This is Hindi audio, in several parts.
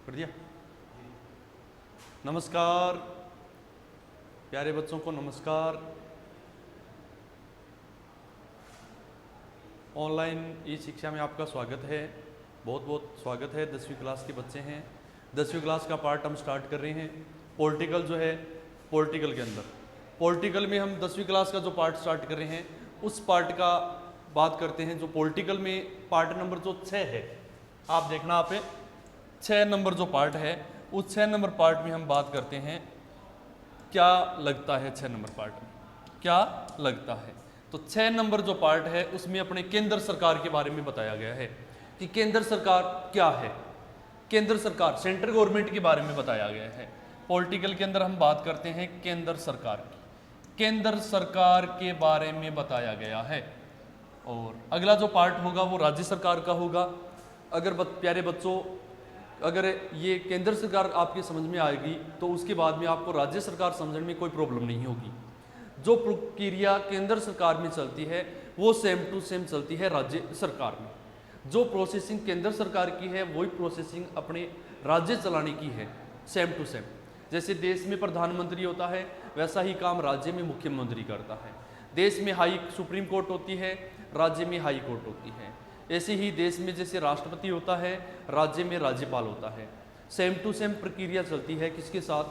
कर दिया। नमस्कार प्यारे बच्चों को, नमस्कार। ऑनलाइन ई शिक्षा में आपका स्वागत है, बहुत बहुत स्वागत है। 10वीं क्लास के बच्चे हैं। 10वीं क्लास का पार्ट हम स्टार्ट कर रहे हैं। पॉलिटिकल जो है, पॉलिटिकल के अंदर पॉलिटिकल में हम 10वीं क्लास का जो पार्ट स्टार्ट कर रहे हैं उस पार्ट का बात करते हैं। जो पॉलिटिकल में पार्ट नंबर जो 6 है, आप देखना आप 6 नंबर जो पार्ट है उस 6 नंबर पार्ट में हम बात करते हैं। क्या लगता है 6 नंबर पार्ट में, क्या लगता है? तो 6 नंबर जो पार्ट है उसमें अपने केंद्र सरकार के बारे में बताया गया है कि केंद्र सरकार क्या है। केंद्र सरकार, सेंट्रल गवर्नमेंट के बारे में बताया गया है। पॉलिटिकल के अंदर हम बात करते हैं केंद्र सरकार की, केंद्र सरकार के बारे में बताया गया है। और अगला जो पार्ट होगा वो राज्य सरकार का होगा। अगर प्यारे बच्चों, अगर ये केंद्र सरकार आपकी समझ में आएगी तो उसके बाद में आपको राज्य सरकार समझने में कोई प्रॉब्लम नहीं होगी। जो प्रक्रिया केंद्र सरकार में चलती है वो सेम टू सेम चलती है राज्य सरकार में। जो प्रोसेसिंग केंद्र सरकार की है वही प्रोसेसिंग अपने राज्य चलाने की है, सेम टू सेम। जैसे देश में प्रधानमंत्री होता है वैसा ही काम राज्य में मुख्यमंत्री करता है। देश में हाई सुप्रीम कोर्ट होती है, राज्य में हाई कोर्ट होती है। ऐसे ही देश में जैसे राष्ट्रपति होता है, राज्य में राज्यपाल होता है। सेम टू सेम प्रक्रिया चलती है किसके साथ?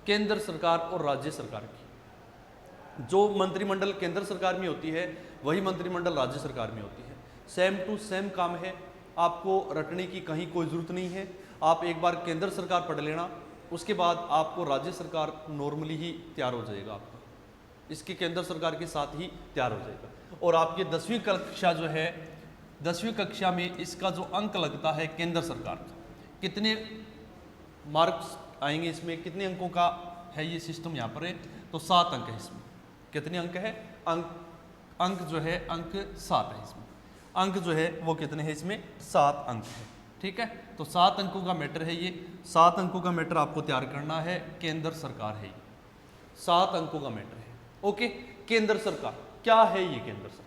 केंद्र सरकार और राज्य सरकार की। जो मंत्रिमंडल केंद्र सरकार में होती है वही मंत्रिमंडल राज्य सरकार में होती है। सेम टू सेम काम है, आपको रटने की कहीं कोई ज़रूरत नहीं है। आप एक बार केंद्र सरकार पढ़ लेना, उसके बाद आपको राज्य सरकार नॉर्मली ही तैयार हो जाएगा, आपका इसके केंद्र सरकार के साथ ही तैयार हो जाएगा। और आपकी 10वीं कक्षा जो है, 10वीं कक्षा में इसका जो अंक लगता है केंद्र सरकार का, कितने मार्क्स आएंगे इसमें, कितने अंकों का है ये सिस्टम यहाँ पर है? तो 7 अंक है इसमें। कितने अंक है? अंक जो है, अंक 7 है इसमें। अंक जो है वो कितने हैं इसमें? 7 अंक है। ठीक है, तो 7 अंकों का मैटर है ये। 7 अंकों का मैटर आपको तैयार करना है, केंद्र सरकार है ये। 7 अंकों का मैटर है। ओके, केंद्र सरकार क्या है ये? केंद्र सरकार,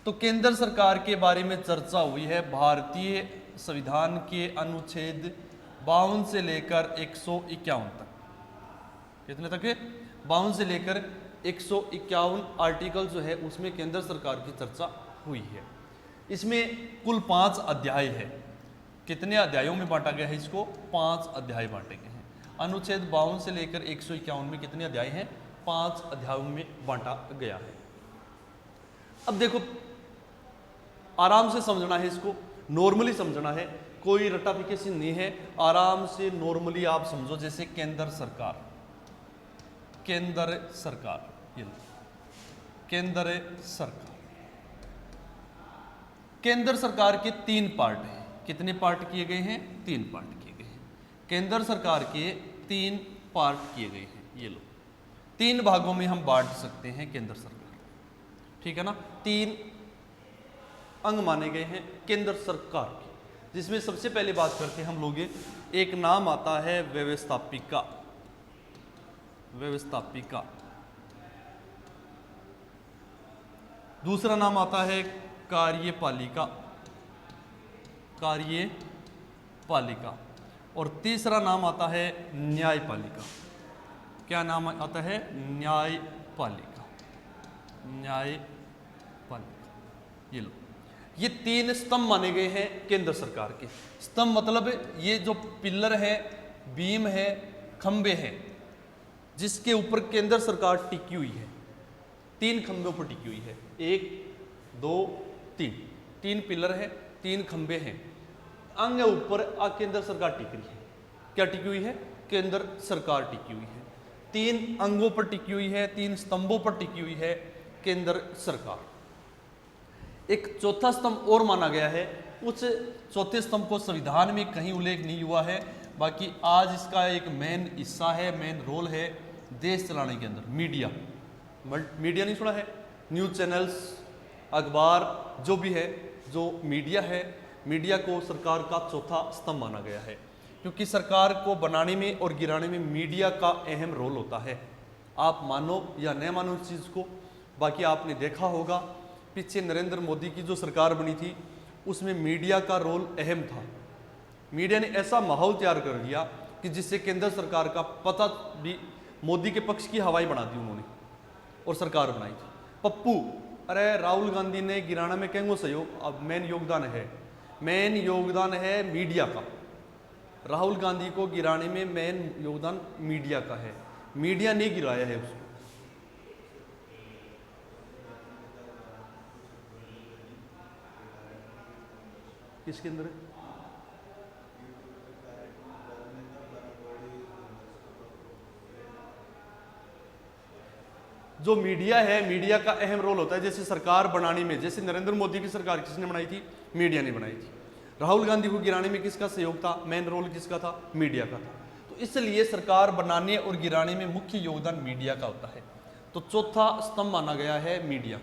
तो केंद्र सरकार के बारे में चर्चा हुई है भारतीय संविधान के अनुच्छेद 52 से लेकर 151 तक। कितने तक है? 52 से लेकर 151 आर्टिकल जो है उसमें केंद्र सरकार की चर्चा हुई है। इसमें कुल 5 अध्याय है। कितने अध्यायों में बांटा गया है इसको? 5 अध्याय बांटे गए हैं। अनुच्छेद 52 से लेकर 151 में कितने अध्याय हैं? 5 अध्यायों में बांटा गया है। अब देखो, आराम से समझना है इसको, नॉर्मली समझना है, कोई रटाफिकेशन नहीं है। आराम से नॉर्मली आप समझो। जैसे केंद्र सरकार, केंद्र सरकार, ये केंद्र सरकार, केंद्र सरकार के 3 पार्ट हैं। कितने पार्ट किए गए हैं? 3 पार्ट किए गए हैं। केंद्र सरकार के 3 पार्ट किए गए हैं। ये लो, 3 भागों में हम बांट सकते हैं केंद्र सरकार, ठीक है ना। 3 अंग माने गए हैं केंद्र सरकार के, जिसमें सबसे पहले बात करते हैं हम लोग, एक नाम आता है व्यवस्थापिका। व्यवस्थापिका। दूसरा नाम आता है कार्यपालिका, कार्यपालिका। और तीसरा नाम आता है न्यायपालिका। क्या नाम आता है? न्यायपालिका, न्यायपालिका। ये लो, ये 3 स्तंभ माने गए हैं केंद्र सरकार के। स्तंभ मतलब ये जो पिलर है, बीम है, खंबे हैं, जिसके ऊपर केंद्र सरकार टिकी हुई है। 3 खंबों पर टिकी हुई है। 1 2 3, 3 पिलर है, 3 खंबे हैं। अंग ऊपर केंद्र सरकार टिक रही है। क्या टिकी हुई है? केंद्र सरकार टिकी हुई है। 3 अंगों पर टिकी हुई है, 3 स्तंभों पर टिकी हुई है केंद्र सरकार। एक चौथा स्तंभ और माना गया है। उस चौथे स्तंभ को संविधान में कहीं उल्लेख नहीं हुआ है, बाकी आज इसका एक मेन हिस्सा है, मेन रोल है देश चलाने के अंदर। मीडिया, मीडिया नहीं सुना है? न्यूज़ चैनल्स, अखबार, जो भी है, जो मीडिया है, मीडिया को सरकार का चौथा स्तंभ माना गया है, क्योंकि सरकार को बनाने में और गिराने में मीडिया का अहम रोल होता है। आप मानो या न मानो इस चीज़ को, बाकी आपने देखा होगा पीछे नरेंद्र मोदी की जो सरकार बनी थी उसमें मीडिया का रोल अहम था। मीडिया ने ऐसा माहौल तैयार कर दिया कि जिससे केंद्र सरकार का पता भी, मोदी के पक्ष की हवाई बना दी उन्होंने और सरकार बनाई थी। पप्पू, अरे राहुल गांधी ने गिराना में कहेंगे सहयोग, अब मेन योगदान है मीडिया का। राहुल गांधी को गिराने में मेन योगदान मीडिया का है, मीडिया ने गिराया है उसको। किसके अंदर है? जो मीडिया है, मीडिया का अहम रोल होता है। जैसे सरकार बनाने में, जैसे नरेंद्र मोदी की सरकार किसने बनाई थी? मीडिया ने बनाई थी। राहुल गांधी को गिराने में किसका सहयोग था? मेन रोल किसका था? मीडिया का था। तो इसलिए सरकार बनाने और गिराने में मुख्य योगदान मीडिया का होता है। तो चौथा स्तंभ माना गया है मीडिया।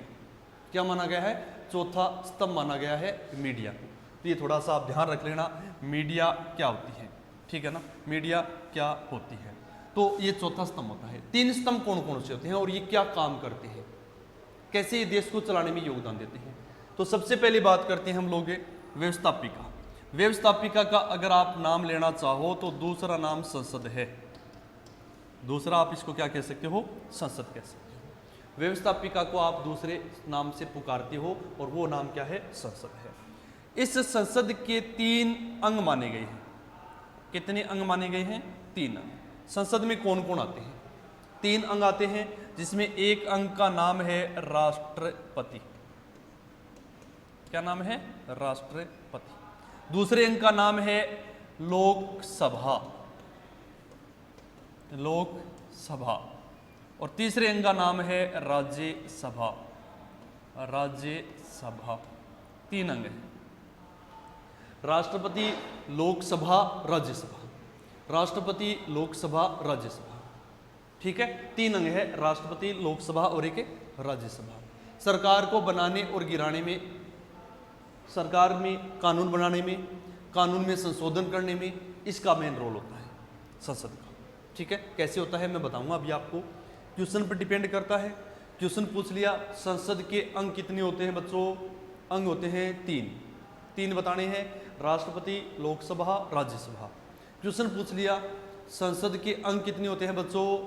क्या माना गया है? चौथा स्तंभ माना गया है मीडिया। तो ये थोड़ा सा आप ध्यान रख लेना, मीडिया क्या होती है, ठीक है ना, मीडिया क्या होती है। तो ये चौथा स्तंभ होता है। तीन स्तंभ कौन कौन से होते हैं और ये क्या काम करते हैं, कैसे ये देश को चलाने में योगदान देते हैं? तो सबसे पहले बात करते हैं हम लोग व्यवस्थापिका। व्यवस्थापिका का अगर आप नाम लेना चाहो तो दूसरा नाम संसद है। दूसरा आप इसको क्या कह सकते हो? संसद कह सकते हो। व्यवस्थापिका को आप दूसरे नाम से पुकारते हो और वो नाम क्या है? संसद है। इस संसद के 3 अंग माने गए हैं। कितने अंग माने गए हैं? 3 अंग। संसद में कौन कौन आते हैं? 3 अंग आते हैं, जिसमें एक अंग का नाम है राष्ट्रपति। क्या नाम है? राष्ट्रपति। दूसरे अंग का नाम है लोकसभा, लोकसभा। और तीसरे अंग का नाम है राज्यसभा, राज्यसभा। 3 अंग हैं, राष्ट्रपति, लोकसभा, राज्यसभा। राष्ट्रपति, लोकसभा, राज्यसभा, ठीक है। 3 अंग है, राष्ट्रपति, लोकसभा और एक राज्यसभा। सरकार को बनाने और गिराने में, सरकार में कानून बनाने में, कानून में संशोधन करने में इसका मेन रोल होता है संसद का, ठीक है। कैसे होता है मैं बताऊंगा अभी आपको। क्वेश्चन पर डिपेंड करता है। क्वेश्चन पूछ लिया संसद के अंग कितने होते हैं बच्चों? अंग होते हैं 3 बताने हैं, राष्ट्रपति, लोकसभा, राज्यसभा। क्वेश्चन पूछ लिया संसद के अंग कितने होते हैं बच्चों?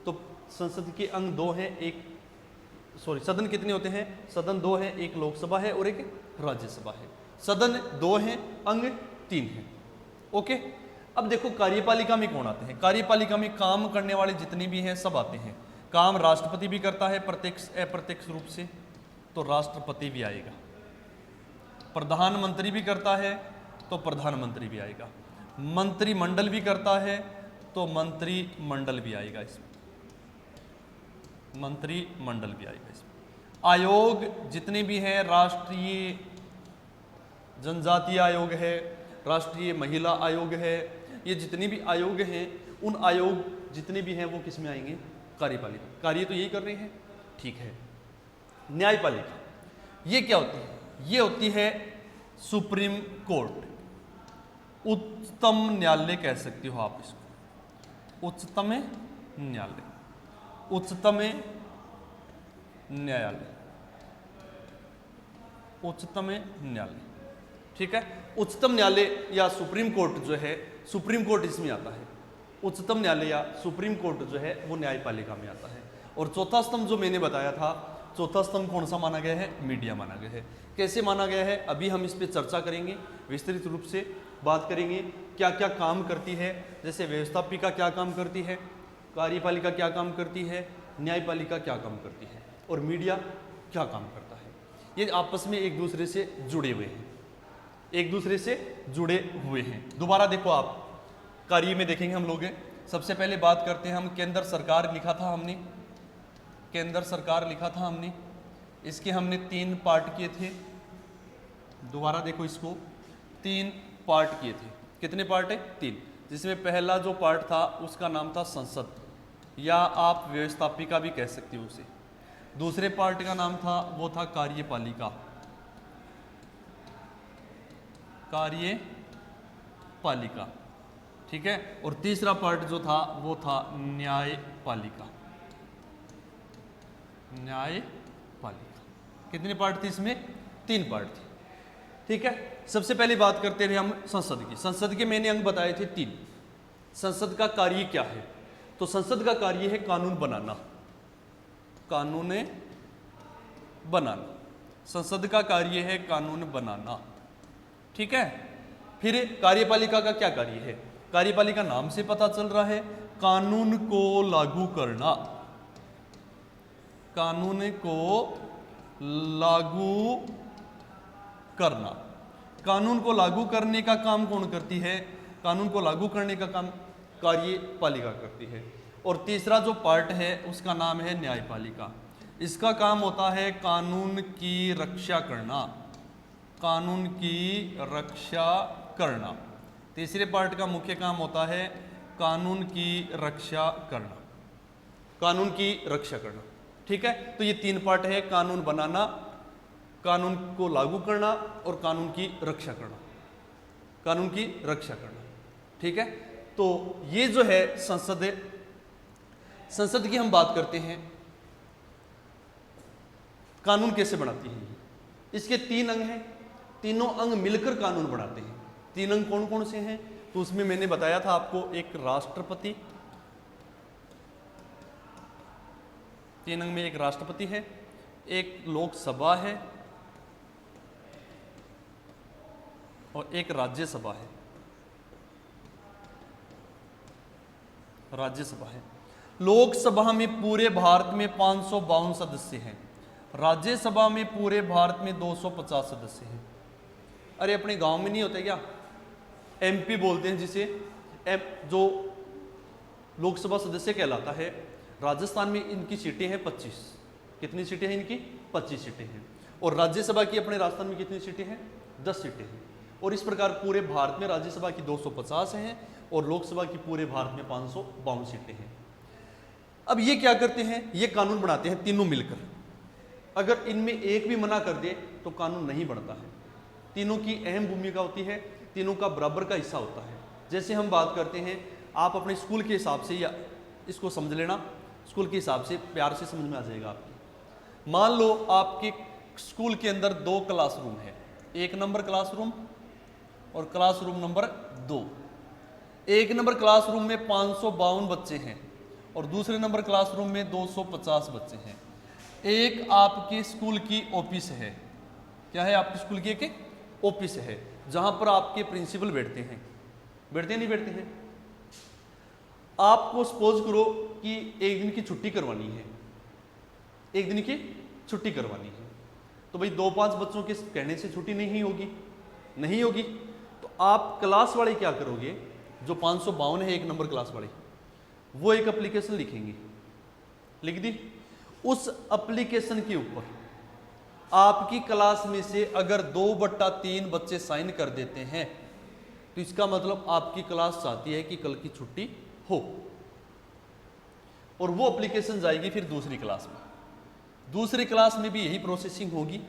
तो संसद के अंग 2 हैं, सदन कितने होते हैं? सदन 2 हैं, एक लोकसभा है और एक राज्यसभा है। सदन 2 हैं, अंग 3 हैं, ओके। अब देखो कार्यपालिका में कौन आते हैं? कार्यपालिका में काम करने वाले जितने भी हैं सब आते हैं। काम राष्ट्रपति भी करता है प्रत्यक्ष अप्रत्यक्ष रूप से, तो राष्ट्रपति भी आएगा। प्रधानमंत्री भी करता है तो प्रधानमंत्री भी आएगा। मंत्रिमंडल भी करता है तो मंत्रिमंडल भी आएगा इसमें, मंत्रिमंडल भी आएगा इसमें। आयोग जितने भी हैं, राष्ट्रीय जनजातीय आयोग है, राष्ट्रीय महिला आयोग है, ये जितने भी आयोग हैं, उन आयोग जितने भी हैं वो किस में आएंगे? कार्यपालिका। कार्य तो यही कर रहे हैं, ठीक है। न्यायपालिका ये क्या होती है? ये होती है सुप्रीम कोर्ट, उच्चतम न्यायालय कह सकते हो आप इसको, उच्चतम न्यायालय, उच्चतम न्यायालय, उच्चतम न्यायालय, ठीक है। उच्चतम न्यायालय या सुप्रीम कोर्ट जो है, सुप्रीम कोर्ट इसमें आता है। उच्चतम न्यायालय या सुप्रीम कोर्ट जो है वो न्यायपालिका में आता है। और चौथा स्तंभ जो मैंने बताया था, चौथा स्तंभ कौन सा माना गया है? मीडिया माना गया है। कैसे माना गया है अभी हम इस पर चर्चा करेंगे, विस्तृत रूप से बात करेंगे क्या क्या काम करती है। जैसे व्यवस्थापिका क्या काम करती है, कार्यपालिका क्या काम करती है, न्यायपालिका क्या काम करती है और मीडिया क्या काम करता है। ये आपस में एक दूसरे से जुड़े हुए हैं, एक दूसरे से जुड़े हुए हैं। दोबारा देखो आप कार्य में देखेंगे हम लोग। सबसे पहले बात करते हैं हम, केंद्र सरकार लिखा था हमने, केंद्र सरकार लिखा था हमने, इसके हमने 3 पार्ट किए थे। दोबारा देखो इसको, 3 पार्ट किए थे। कितने पार्ट है? 3। जिसमें पहला जो पार्ट था उसका नाम था संसद, या आप व्यवस्थापिका भी कह सकते हो उसे। दूसरे पार्ट का नाम था, वो था कार्यपालिका, कार्यपालिका, ठीक है। और तीसरा पार्ट जो था वो था न्यायपालिका, न्यायपालिका। कितने पार्ट थे इसमें? 3 पार्ट थे। ठीक है, सबसे पहले बात करते रहे हम संसद की। संसद के मैंने अंग बताए थे 3। संसद का कार्य क्या है? तो संसद का कार्य है कानून बनाना, कानून बनाना। संसद का कार्य है कानून बनाना, ठीक है। फिर कार्यपालिका का क्या कार्य है? कार्यपालिका नाम से पता चल रहा है, कानून को लागू करना, कानून को लागू करना। कानून को लागू करने का काम कौन करती है? कानून को लागू करने का काम कार्यपालिका करती है। और तीसरा जो पार्ट है उसका नाम है न्यायपालिका। इसका काम होता है कानून की रक्षा करना, कानून की रक्षा करना। तीसरे पार्ट का मुख्य काम होता है कानून की रक्षा करना, कानून की रक्षा करना, ठीक है। तो ये 3 पार्ट है, कानून बनाना, कानून को लागू करना और कानून की रक्षा करना, कानून की रक्षा करना, ठीक है। तो ये जो है संसद है। संसद की हम बात करते हैं, कानून कैसे बनाती है? इसके 3 अंग हैं, तीनों अंग मिलकर कानून बनाते हैं। 3 अंग कौन कौन से हैं? तो उसमें मैंने बताया था आपको, एक राष्ट्रपति, 3 अंग में एक राष्ट्रपति है, एक लोकसभा है और एक राज्यसभा है। राज्यसभा है। लोकसभा में पूरे भारत में 552 सदस्य हैं, राज्यसभा में पूरे भारत में 250 सदस्य हैं। अरे अपने गांव में नहीं होते क्या, एमपी बोलते हैं जिसे, जो लोकसभा सदस्य कहलाता है। राजस्थान में इनकी सीटें हैं 25। कितनी सीटें हैं इनकी? 25 सीटें हैं। और राज्यसभा की अपने राजस्थान में कितनी सीटें हैं? 10 सीटें हैं। और इस प्रकार पूरे भारत में राज्यसभा की 250 हैं और लोकसभा की पूरे भारत में 552 सीटें हैं। अब ये क्या करते हैं? ये कानून बनाते हैं तीनों मिलकर। अगर इनमें एक भी मना कर दे तो कानून नहीं बनता है। तीनों की अहम भूमिका होती है, तीनों का बराबर का हिस्सा होता है। जैसे हम बात करते हैं, आप अपने स्कूल के हिसाब से, या इसको समझ लेना, स्कूल के हिसाब से प्यार से समझ में आ जाएगा आपकी। मान लो आपके स्कूल के अंदर 2 क्लासरूम है, 1 नंबर क्लासरूम और क्लासरूम नंबर 2। 1 नंबर क्लासरूम में 552 बच्चे हैं और दूसरे नंबर क्लासरूम में 250 बच्चे हैं। एक आपके स्कूल की ऑफिस है, क्या है? आपके स्कूल की एक ऑफिस है जहां पर आपके प्रिंसिपल बैठते हैं। बैठते नहीं बैठते हैं? आपको सपोज करो कि एक दिन की छुट्टी करवानी है, एक दिन की छुट्टी करवानी है, तो भाई 2-5 बच्चों के कहने से छुट्टी नहीं होगी, नहीं होगी। तो आप क्लास वाले क्या करोगे? जो 552 है 1 नंबर क्लास वाले, वो एक एप्लीकेशन लिखेंगे, लिख दी। उस एप्लीकेशन के ऊपर आपकी क्लास में से अगर 2/3 बच्चे साइन कर देते हैं तो इसका मतलब आपकी क्लास चाहती है कि कल की छुट्टी हो। और वो एप्लीकेशन जाएगी फिर दूसरी क्लास में, दूसरी क्लास में भी यही प्रोसेसिंग होगी।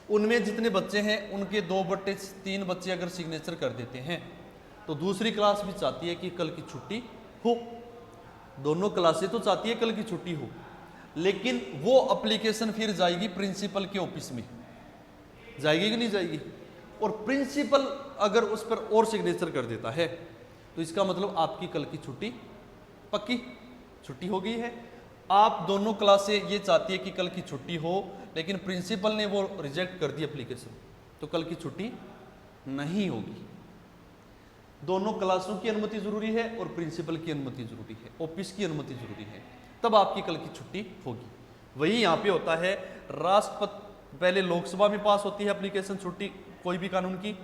उनमें जितने बच्चे हैं उनके 2/3 बच्चे अगर सिग्नेचर कर देते हैं तो दूसरी क्लास भी चाहती है कि कल की छुट्टी हो। दोनों क्लासें तो चाहती है कल की छुट्टी हो, लेकिन वो एप्लीकेशन फिर जाएगी प्रिंसिपल के ऑफिस में, जाएगी कि नहीं जाएगी? और प्रिंसिपल अगर उस पर और सिग्नेचर कर देता है तो इसका मतलब आपकी कल की छुट्टी पक्की, छुट्टी हो गई है। आप दोनों क्लासें ये चाहती है कि कल की छुट्टी हो, लेकिन प्रिंसिपल ने वो रिजेक्ट कर दी एप्लीकेशन, तो कल की छुट्टी नहीं होगी। दोनों क्लासों की अनुमति जरूरी है और प्रिंसिपल की अनुमति जरूरी है, ऑफिस की अनुमति जरूरी है, तब आपकी कल की छुट्टी होगी। वही यहाँ पे होता है, राष्ट्रपति पहले लोकसभा में पास होती है एप्लीकेशन छुट्टी कोई भी कानून की,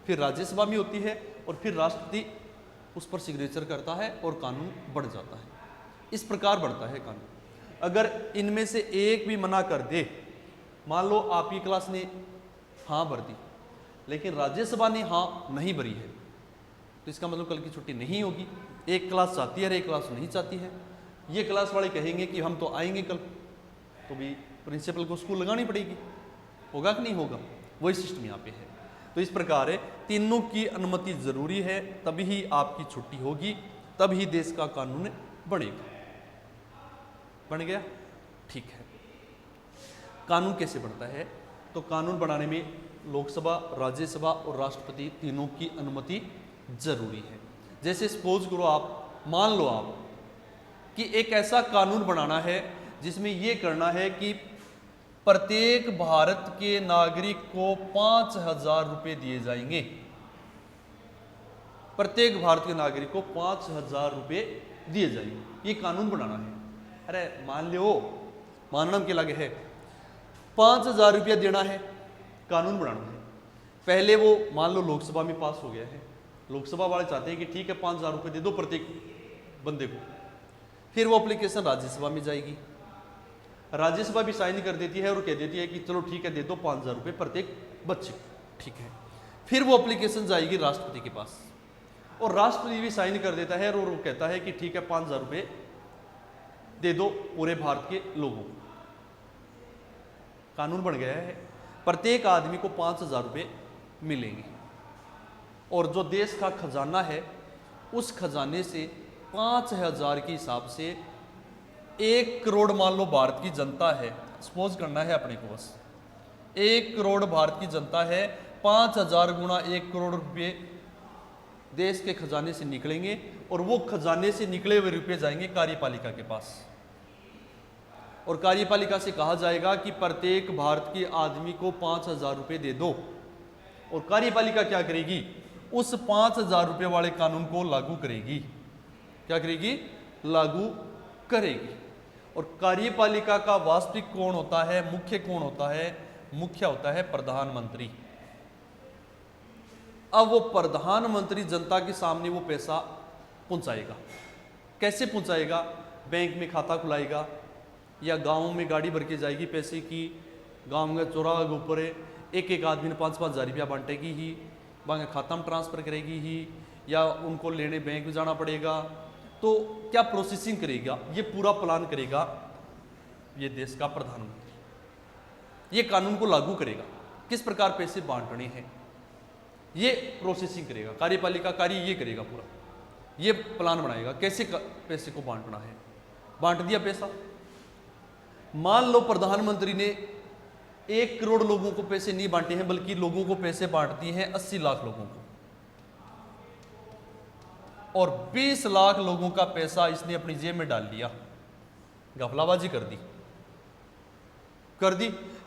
फिर राज्यसभा में होती है और फिर राष्ट्रपति उस पर सिग्नेचर करता है और कानून बढ़ जाता है। इस प्रकार बढ़ता है कानून। अगर इनमें से एक भी मना कर दे, मान लो आपकी क्लास ने हाँ भर दी लेकिन राज्यसभा ने हाँ नहीं भरी है, तो इसका मतलब कल की छुट्टी नहीं होगी। एक क्लास चाहती है और एक क्लास नहीं चाहती है। ये क्लास वाले कहेंगे कि हम तो आएंगे कल, तो भी प्रिंसिपल को स्कूल लगानी पड़ेगी, होगा कि नहीं होगा? वही सिस्टम यहाँ पे है। तो इस प्रकार है, तीनों की अनुमति जरूरी है, तभी ही आपकी छुट्टी होगी, तभी देश का कानून बनेगा। बन गया? ठीक है। कानून कैसे बनता है? तो कानून बनाने में लोकसभा, राज्यसभा और राष्ट्रपति तीनों की अनुमति जरूरी है। जैसे सपोज करो आप, मान लो आप कि एक ऐसा कानून बनाना है जिसमें यह करना है कि प्रत्येक भारत के नागरिक को 5,000 रुपए दिए जाएंगे। प्रत्येक भारत के नागरिक को 5,000 रुपए दिए जाएंगे, ये कानून बनाना है। अरे मान लो, मानना के लगे है 5,000 रुपया देना है, कानून बनाना है। पहले वो मान लो लोकसभा में पास हो गया है, लोकसभा वाले चाहते हैं कि ठीक है 5,000 रुपये दे दो प्रत्येक बंदे को। फिर वो एप्लीकेशन राज्यसभा में जाएगी, राज्यसभा भी साइन कर देती है और कह देती है कि चलो ठीक है दे दो 5,000 रुपये प्रत्येक बच्चे को, ठीक है। फिर वो एप्लीकेशन जाएगी राष्ट्रपति के पास और राष्ट्रपति भी साइन कर देता है और वो कहता है कि ठीक है 5,000 रुपये दे दो पूरे भारत के लोगों को। कानून बन गया है, प्रत्येक आदमी को 5,000 रुपये मिलेंगे और जो देश का खजाना है उस खजाने से 5,000 के हिसाब से 1 करोड़, मान लो भारत की जनता है, सपोज करना है अपने को बस, 1 करोड़ भारत की जनता है, 5,000 गुणा 1 करोड़ रुपये देश के खजाने से निकलेंगे और वो खजाने से निकले हुए रुपये जाएंगे कार्यपालिका के पास और कार्यपालिका से कहा जाएगा कि प्रत्येक भारत के आदमी को 5,000 रुपये दे दो और कार्यपालिका क्या करेगी, उस 5,000 रुपये वाले कानून को लागू करेगी। क्या करेगी? लागू करेगी। और कार्यपालिका का वास्तविक कौन होता है, मुख्य कौन होता है? मुख्य होता है प्रधानमंत्री। अब वो प्रधानमंत्री जनता के सामने वो पैसा पहुंचाएगा। कैसे पहुंचाएगा? बैंक में खाता खुलाएगा या गांव में गाड़ी भर के जाएगी पैसे की, गांव में चौराहा के ऊपर एक एक आदमी ने 5-5 हज़ार रुपया बांटेगी ही, वहाँ खाता में ट्रांसफ़र करेगी ही, या उनको लेने बैंक में जाना पड़ेगा। तो क्या प्रोसेसिंग करेगा, ये पूरा प्लान करेगा ये देश का प्रधानमंत्री। ये कानून को लागू करेगा, किस प्रकार पैसे बांटने हैं ये प्रोसेसिंग करेगा। कार्यपालिका कार्य ये करेगा, पूरा ये प्लान बनाएगा कैसे पैसे को बांटना है। बांट दिया पैसा, मान लो प्रधानमंत्री ने 1 करोड़ लोगों को पैसे नहीं बांटे हैं, बल्कि लोगों को पैसे बांट दिए हैं 80 लाख लोगों को, और 20 लाख लोगों का पैसा इसने अपनी जेब में डाल लिया, घपलाबाजी कर दी।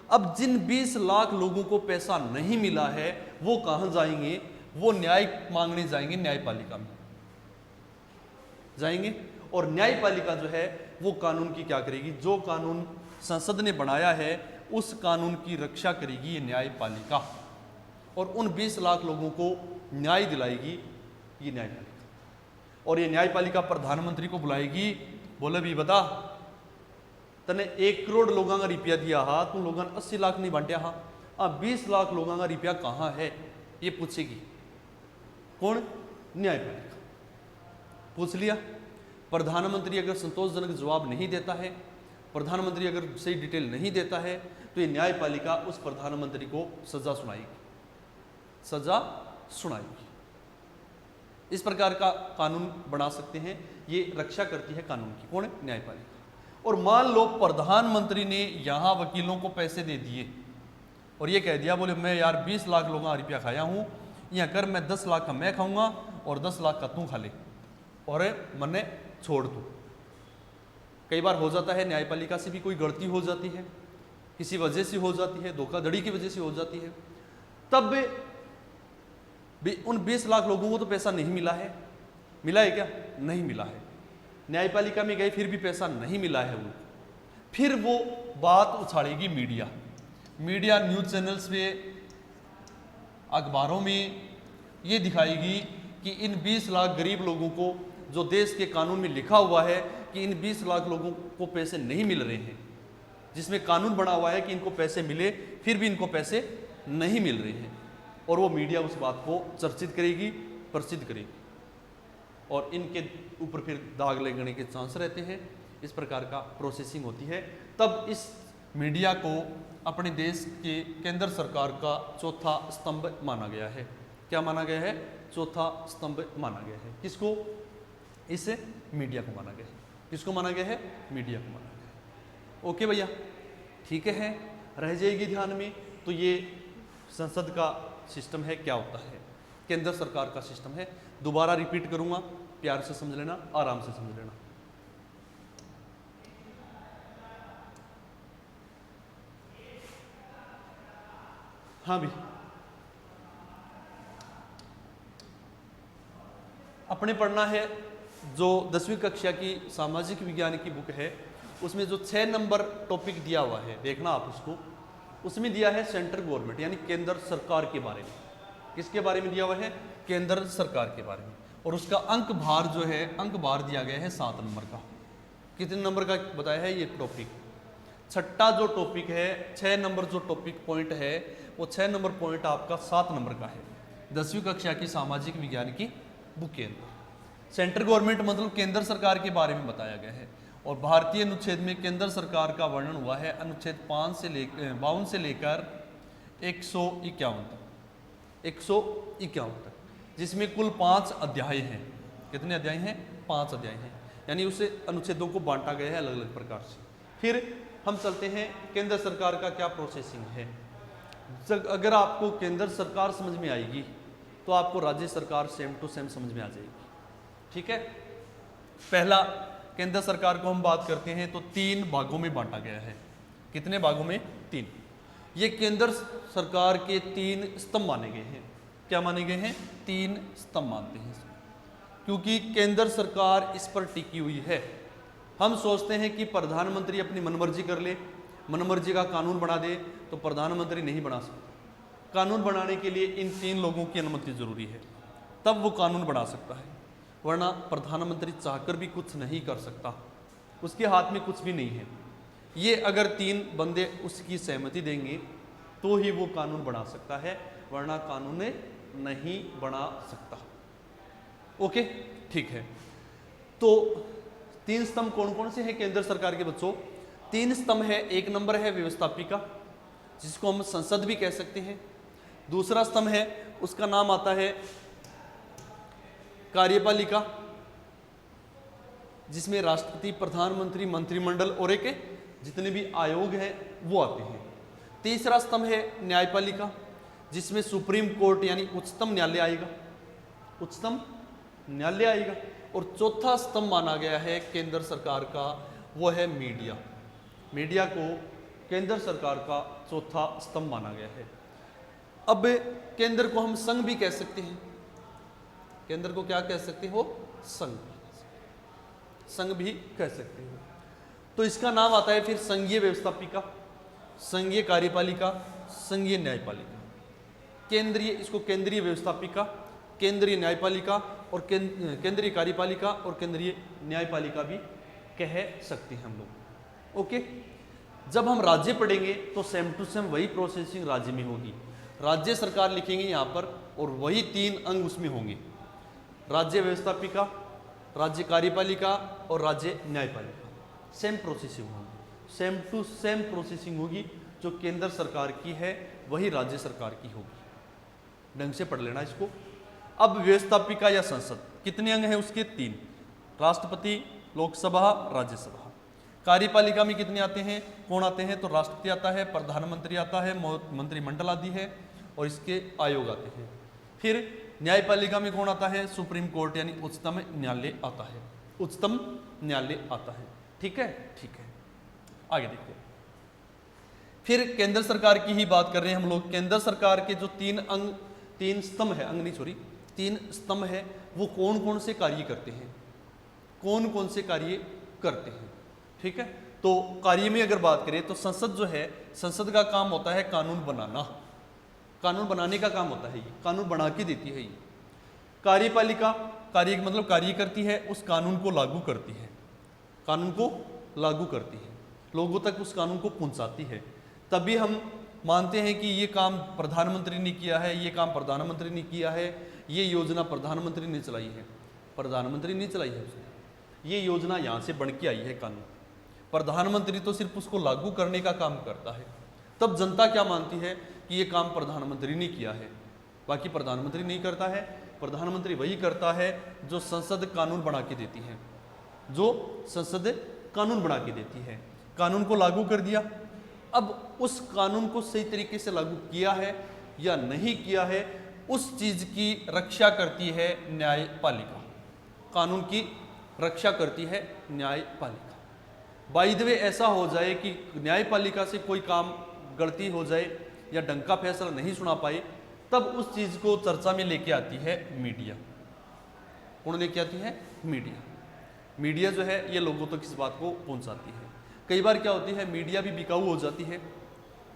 अब जिन 20 लाख लोगों को पैसा नहीं मिला है वो कहां जाएंगे? वो न्याय मांगने जाएंगे, न्यायपालिका में जाएंगे। और न्यायपालिका जो है वो कानून की क्या करेगी? जो कानून संसद ने बनाया है उस कानून की रक्षा करेगी ये न्यायपालिका, और उन 20 लाख लोगों को न्याय दिलाएगी ये न्यायपालिका। और ये न्यायपालिका प्रधानमंत्री को बुलाएगी, बोले भी बता तने 1 करोड़ लोगों का रुपया दिया हा, तू लोगों ने 80 लाख नहीं बांटिया हा, अब 20 लाख लोगों का रुपया कहाँ है? ये पूछेगी कौन? न्यायपालिका। पूछ लिया। प्रधानमंत्री अगर संतोषजनक जवाब नहीं देता है, प्रधानमंत्री अगर सही डिटेल नहीं देता है, तो ये न्यायपालिका उस प्रधानमंत्री को सजा सुनाएगी। इस प्रकार का कानून बना सकते हैं, ये रक्षा करती है कानून की। कौन? न्यायपालिका। और मान लो प्रधानमंत्री ने यहाँ वकीलों को पैसे दे दिए और ये कह दिया, बोले मैं यार 20 लाख लोगों का रुपया खाया हूँ, यहाँ कर मैं 10 लाख का मैं खाऊंगा और 10 लाख का तू खा ले और मन्ने छोड़ तू। कई बार हो जाता है न्यायपालिका से भी कोई गलती हो जाती है, किसी वजह से हो जाती है, धोखाधड़ी की वजह से हो जाती है, तब भी उन 20 लाख लोगों को तो पैसा नहीं मिला है। मिला है क्या? नहीं मिला है। न्यायपालिका में गए फिर भी पैसा नहीं मिला है उनको। फिर वो बात उछाड़ेगी मीडिया, न्यूज़ चैनल्स पे, अखबारों में ये दिखाएगी कि इन 20 लाख गरीब लोगों को, जो देश के कानून में लिखा हुआ है कि इन 20 लाख लोगों को पैसे नहीं मिल रहे हैं, जिसमें कानून बना हुआ है कि इनको पैसे मिले, फिर भी इनको पैसे नहीं मिल रहे हैं, और वो मीडिया उस बात को चर्चित करेगी, प्रसिद्ध करेगी, और इनके ऊपर फिर दाग लगने के चांस रहते हैं। इस प्रकार का प्रोसेसिंग होती है। तब इस मीडिया को अपने देश के केंद्र सरकार का चौथा स्तंभ माना गया है। क्या माना गया है? चौथा स्तंभ माना गया है। किसको? इस मीडिया को माना गया है। किसको माना गया है? मीडिया को माना गया है। ओके भैया, ठीक है, रह जाएगी ध्यान में। तो ये संसद का सिस्टम है क्या होता है, केंद्र सरकार का सिस्टम है। दोबारा रिपीट करूंगा, प्यार से समझ लेना, आराम से समझ लेना। हाँ भी अपने पढ़ना है जो 10वीं कक्षा की सामाजिक विज्ञान की बुक है, उसमें जो 6 नंबर टॉपिक दिया हुआ है, देखना आप उसको। उसमें दिया है सेंट्रल गवर्नमेंट यानी केंद्र सरकार के बारे में। किसके बारे में दिया हुआ है? केंद्र सरकार के बारे में। और उसका अंक भार जो है, अंक भार दिया गया है 7 नंबर का। कितने नंबर का बताया है ये टॉपिक? छठा जो टॉपिक है, 6 नंबर जो टॉपिक पॉइंट है, वो 6 नंबर पॉइंट आपका 7 नंबर का है 10वीं कक्षा की सामाजिक विज्ञान की बुक के अंदर। सेंट्रल गवर्नमेंट मतलब केंद्र सरकार के बारे में बताया गया है। और भारतीय अनुच्छेद में केंद्र सरकार का वर्णन हुआ है अनुच्छेद 52 से लेकर 151 तक, जिसमें कुल 5 अध्याय हैं। कितने अध्याय हैं? 5 अध्याय हैं, यानी उसे अनुच्छेदों को बांटा गया है अलग अलग प्रकार से। फिर हम चलते हैं केंद्र सरकार का क्या प्रोसेसिंग है। अगर आपको केंद्र सरकार समझ में आएगी तो आपको राज्य सरकार सेम टू सेम समझ में आ जाएगी। ठीक है, पहला केंद्र सरकार को हम बात करते हैं तो 3 भागों में बांटा गया है। कितने भागों में? 3। ये केंद्र सरकार के 3 स्तंभ माने गए हैं। क्या माने गए हैं? 3 स्तंभ मानते हैं, क्योंकि केंद्र सरकार इस पर टिकी हुई है। हम सोचते हैं कि प्रधानमंत्री अपनी मनमर्जी कर ले, मनमर्जी का कानून बना दे, तो प्रधानमंत्री नहीं बना सकता। कानून बनाने के लिए इन 3 लोगों की अनुमति जरूरी है, तब वो कानून बना सकता है, वरना प्रधानमंत्री चाहकर भी कुछ नहीं कर सकता, उसके हाथ में कुछ भी नहीं है। ये अगर 3 बंदे उसकी सहमति देंगे तो ही वो कानून बना सकता है, वरना कानून नहीं बना सकता। ओके, ठीक है। तो 3 स्तंभ कौन कौन से हैं केंद्र सरकार के बच्चों? 3 स्तंभ है। 1 नंबर है व्यवस्थापिका, जिसको हम संसद भी कह सकते हैं। दूसरा स्तंभ है, उसका नाम आता है कार्यपालिका, जिसमें राष्ट्रपति, प्रधानमंत्री, मंत्रिमंडल और एक जितने भी आयोग हैं वो आते हैं। तीसरा स्तंभ है न्यायपालिका, जिसमें सुप्रीम कोर्ट यानी उच्चतम न्यायालय आएगा, उच्चतम न्यायालय आएगा। और चौथा स्तंभ माना गया है केंद्र सरकार का, वो है मीडिया। मीडिया को केंद्र सरकार का चौथा स्तंभ माना गया है। अब केंद्र को हम संघ भी कह सकते हैं। केंद्र को क्या कह सकते हो? संघ भी कह सकते हो। तो इसका नाम आता है फिर संघीय व्यवस्थापिका, संघीय कार्यपालिका, संघीय न्यायपालिका। केंद्रीय, इसको केंद्रीय व्यवस्थापिका, केंद्रीय न्यायपालिका और केंद्रीय कार्यपालिका और केंद्रीय न्यायपालिका भी कह सकते हैं हम लोग। ओके, जब हम राज्य पढ़ेंगे तो सेम टू सेम वही प्रोसेसिंग राज्य में होगी। राज्य सरकार लिखेंगे यहाँ पर और वही 3 अंग उसमें होंगे, राज्य व्यवस्थापिका, राज्य कार्यपालिका और राज्य न्यायपालिका। सेम प्रोसेसिंग होगी, सेम टू सेम प्रोसेसिंग होगी। जो केंद्र सरकार की है वही राज्य सरकार की होगी। ढंग से पढ़ लेना इसको। अब व्यवस्थापिका या संसद, कितने अंग हैं उसके? 3, राष्ट्रपति, लोकसभा, राज्यसभा। कार्यपालिका में कितने आते हैं? कौन आते हैं? तो राष्ट्रपति आता है, प्रधानमंत्री आता है, मंत्रिमंडल आदि है और इसके आयोग आते हैं। फिर न्यायपालिका में कौन आता है? सुप्रीम कोर्ट यानी उच्चतम न्यायालय आता है, उच्चतम न्यायालय आता है। ठीक है, ठीक है, आगे देखते हैं। फिर केंद्र सरकार की ही बात कर रहे हैं हम लोग। केंद्र सरकार के जो 3 स्तंभ है, अंग नहीं सॉरी 3 स्तंभ है, वो कौन कौन से कार्य करते हैं? कौन कौन से कार्य करते हैं? ठीक है, तो कार्य में अगर बात करें तो संसद जो है, संसद का काम होता है कानून बनाना, कानून बनाने का काम होता है, ये कानून बना के देती है ये। कार्यपालिका, कार्य मतलब कार्य करती है, उस कानून को लागू करती है, कानून को लागू करती है, लोगों तक उस कानून को पहुंचाती है। तभी हम मानते हैं कि ये काम प्रधानमंत्री ने किया है, ये काम प्रधानमंत्री ने किया है, ये योजना प्रधानमंत्री ने चलाई है। प्रधानमंत्री ने चलाई है उसने, ये योजना यहाँ से बन के आई है कानून। प्रधानमंत्री तो सिर्फ उसको लागू करने का काम करता है। तब जनता क्या मानती है कि ये काम प्रधानमंत्री ने किया है, बाकी प्रधानमंत्री नहीं करता है। प्रधानमंत्री वही करता है जो संसद कानून बना के देती है, जो संसद कानून बना के देती है। कानून को लागू कर दिया, अब उस कानून को सही तरीके से लागू किया है या नहीं किया है, उस चीज की रक्षा करती है न्यायपालिका। कानून की रक्षा करती है न्यायपालिका। बाय द वे ऐसा हो जाए कि न्यायपालिका से कोई काम गलती हो जाए या ढंग का फैसला नहीं सुना पाए, तब उस चीज को चर्चा में लेके आती है मीडिया। कौन लेके आती है? मीडिया। मीडिया जो है ये लोगों तक इस बात को पहुंचाती है। कई बार क्या होती है, मीडिया भी बिकाऊ हो जाती है,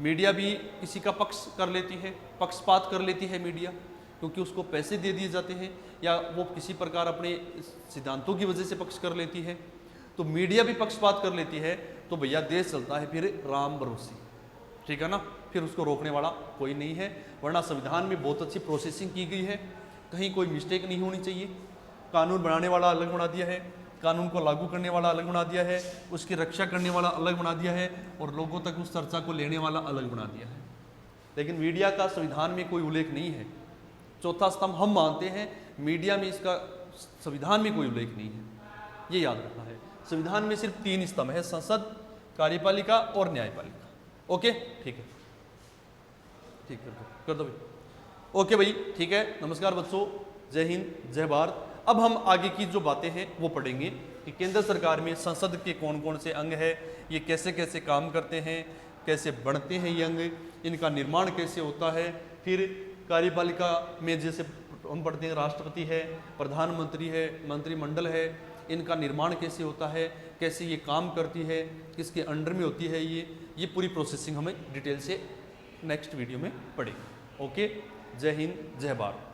मीडिया भी किसी का पक्ष कर लेती है, पक्षपात कर लेती है मीडिया, क्योंकि उसको पैसे दे दिए जाते हैं या वो किसी प्रकार अपने सिद्धांतों की वजह से पक्ष कर लेती है। तो मीडिया भी पक्षपात कर लेती है, तो भैया देश चलता है फिर राम भरोसे, ठीक है ना, फिर उसको रोकने वाला कोई नहीं है। वरना संविधान में बहुत अच्छी प्रोसेसिंग की गई है, कहीं कोई मिस्टेक नहीं होनी चाहिए। कानून बनाने वाला अलग बना दिया है, कानून को लागू करने वाला अलग बना दिया है, उसकी रक्षा करने वाला अलग बना दिया है, और लोगों तक उस चर्चा को लेने वाला अलग बना दिया है। लेकिन मीडिया का संविधान में कोई उल्लेख नहीं है। चौथा स्तंभ हम मानते हैं, मीडिया में इसका संविधान में कोई उल्लेख नहीं है, ये याद रखना है। संविधान में सिर्फ 3 स्तंभ है, संसद, कार्यपालिका और न्यायपालिका। ओके, ठीक है, ठीक कर दो भाई। ओके भाई, ठीक है। नमस्कार बच्चों, जय हिंद, जय भारत। अब हम आगे की जो बातें हैं वो पढ़ेंगे कि केंद्र सरकार में संसद के कौन कौन से अंग है, ये कैसे कैसे काम करते हैं, कैसे बढ़ते हैं ये अंग, इनका निर्माण कैसे होता है। फिर कार्यपालिका में जैसे हम पढ़ते हैं, राष्ट्रपति है, प्रधानमंत्री है, मंत्रिमंडल है, इनका निर्माण कैसे होता है, कैसे ये काम करती है, किसके अंडर में होती है, ये पूरी प्रोसेसिंग हमें डिटेल से नेक्स्ट वीडियो में पढ़ेंगे। ओके, जय हिंद, जय भारत।